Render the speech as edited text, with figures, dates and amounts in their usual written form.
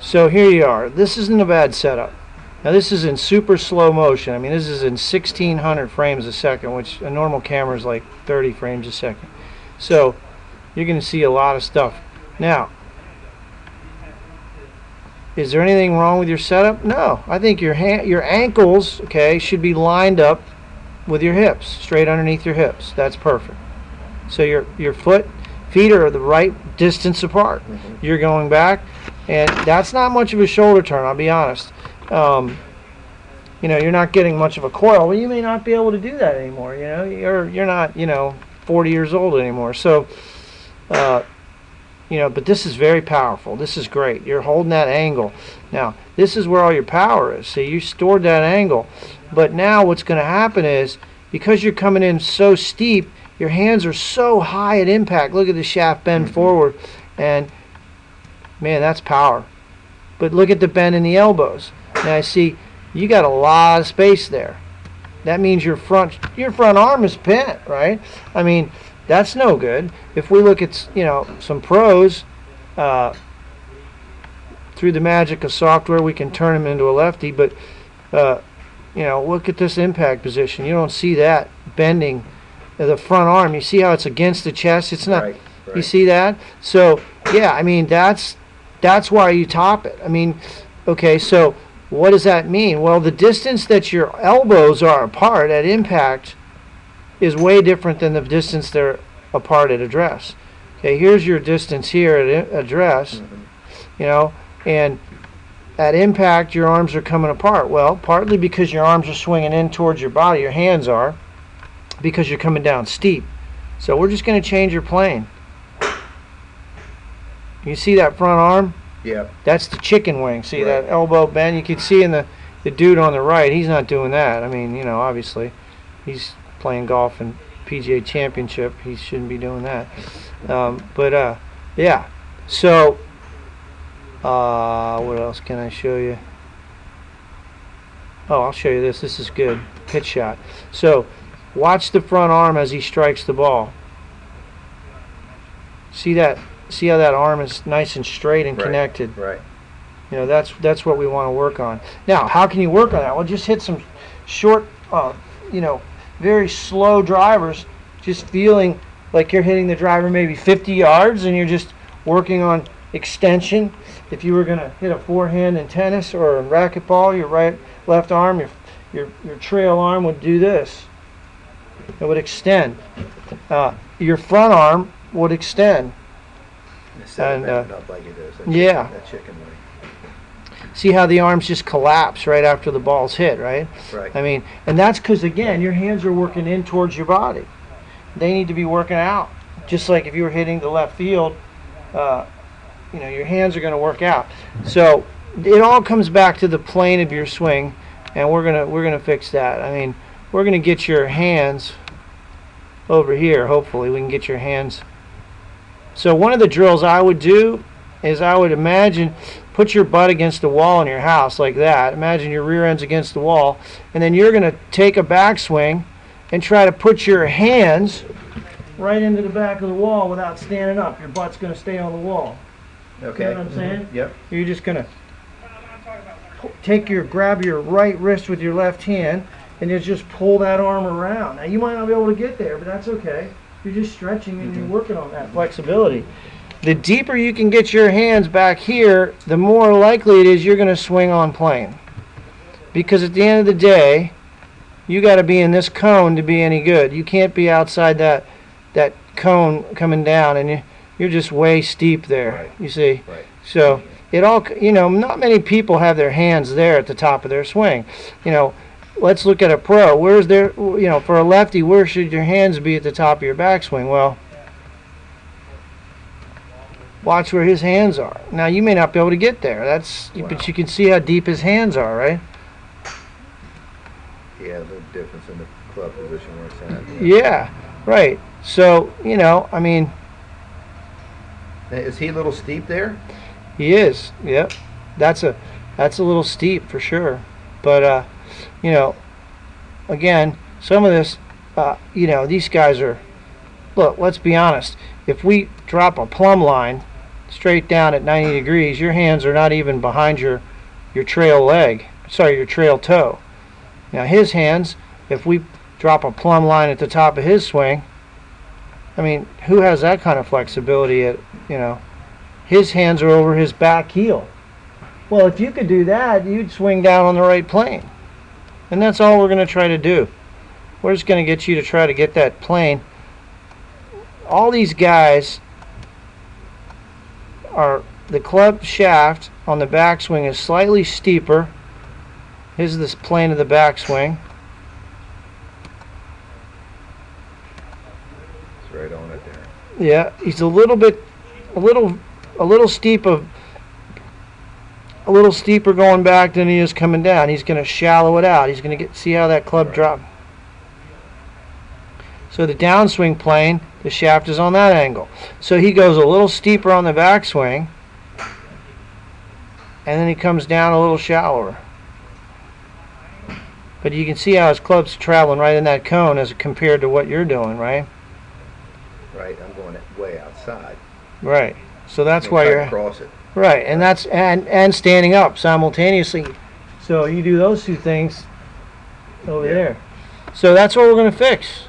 So here you are. This isn't a bad setup. Now this is in super slow motion. I mean, this is in 1600 frames a second, which a normal camera is like 30 frames a second. So you're going to see a lot of stuff. Now, is there anything wrong with your setup? No. I think your ankles, okay, should be lined up with your hips, straight underneath your hips. That's perfect. So your feet are the right distance apart. You're going back, and that's not much of a shoulder turn, I'll be honest. You know, you're not getting much of a coil. Well, you may not be able to do that anymore. You know, you're not, you know, 40 years old anymore. So, you know, but this is very powerful. This is great. You're holding that angle. Now, this is where all your power is. So you stored that angle. But now what's going to happen is, because you're coming in so steep, your hands are so high at impact. Look at the shaft bend forward. And, man, that's power. But look at the bend in the elbows. Now, I see you got a lot of space there. That means your front arm is bent, right? I mean, that's no good. If we look at, you know, some pros, through the magic of software, we can turn them into a lefty. But, you know, look at this impact position. You don't see that bending the front arm. You see how it's against the chest? It's not. Right. You see that? So, yeah, I mean, that's why you top it. I mean, okay, so what does that mean? Well, the distance that your elbows are apart at impact is way different than the distance they're apart at address. Okay, here's your distance here at address, you know, and at impact your arms are coming apart. Well, partly because your arms are swinging in towards your body, your hands are, because you're coming down steep. So we're just going to change your plane. You see that front arm? Yeah. That's the chicken wing. See that elbow bend? You can see in the dude on the right, he's not doing that. I mean, you know, obviously, he's playing golf and PGA Championship. He shouldn't be doing that. Yeah. So, what else can I show you? Oh, I'll show you this. This is good. Pitch shot. So, watch the front arm as he strikes the ball. See that? See how that arm is nice and straight and connected. Right. You know, that's what we want to work on. Now, how can you work on that? Well, just hit some short, you know, very slow drivers, just feeling like you're hitting the driver maybe 50 yards, and you're just working on extension. If you were going to hit a forehand in tennis or in racquetball, your left arm, your trail arm would do this. It would extend. Your front arm would extend. And up like it is. Yeah. That chicken wing. See how the arms just collapse right after the ball's hit, right? Right. I mean, and that's because, again, your hands are working in towards your body. They need to be working out. Just like if you were hitting the left field, you know, your hands are going to work out. So it all comes back to the plane of your swing, and we're gonna fix that. I mean, we're gonna get your hands over here. Hopefully, we can get your hands. So one of the drills I would do is I would imagine, put your butt against the wall in your house like that. Imagine your rear end's against the wall, and then you're going to take a backswing and try to put your hands right into the back of the wall without standing up. Your butt's going to stay on the wall. Okay. You know what I'm saying? Yep. You're just going to grab your right wrist with your left hand, and you just pull that arm around. Now you might not be able to get there, but that's okay. You're just stretching and you're working on that flexibility. The deeper you can get your hands back here, the more likely it is you're going to swing on plane. Because at the end of the day, you got to be in this cone to be any good. You can't be outside that cone coming down, and you're just way steep there. Right. You see? Right. So it all, you know, not many people have their hands there at the top of their swing. You know, let's look at a pro. Where's their, you know, for a lefty, where should your hands be at the top of your backswing? Well, watch where his hands are. Now, you may not be able to get there. But you can see how deep his hands are, right? Yeah, the difference in the club position where it's at. Yeah, right. So, you know, I mean, Now, is he a little steep there? he is. Yep. That's a little steep for sure. But you know, again, some of this, you know, these guys are, look, let's be honest. If we drop a plumb line straight down at 90 degrees, your hands are not even behind your trail leg. Sorry, your trail toe. Now his hands, if we drop a plumb line at the top of his swing, I mean, who has that kind of flexibility at, you know, his hands are over his back heel. Well, if you could do that, you'd swing down on the right plane. And that's all we're going to try to do. We're just going to get you to try to get that plane. All these guys are, the club shaft on the backswing is slightly steeper. Here's this plane of the backswing. It's right on it there. Yeah, he's a little steeper going back than he is coming down. He's going to shallow it out. He's going to see how that club drop. So the downswing plane, the shaft is on that angle. So he goes a little steeper on the backswing, and then he comes down a little shallower. But you can see how his club's traveling right in that cone as compared to what you're doing, right? Right, I'm going way outside. Right. So that's I'm why trying you're to cross it. right, and that's and standing up simultaneously. So you do those two things over there. So that's what we're going to fix.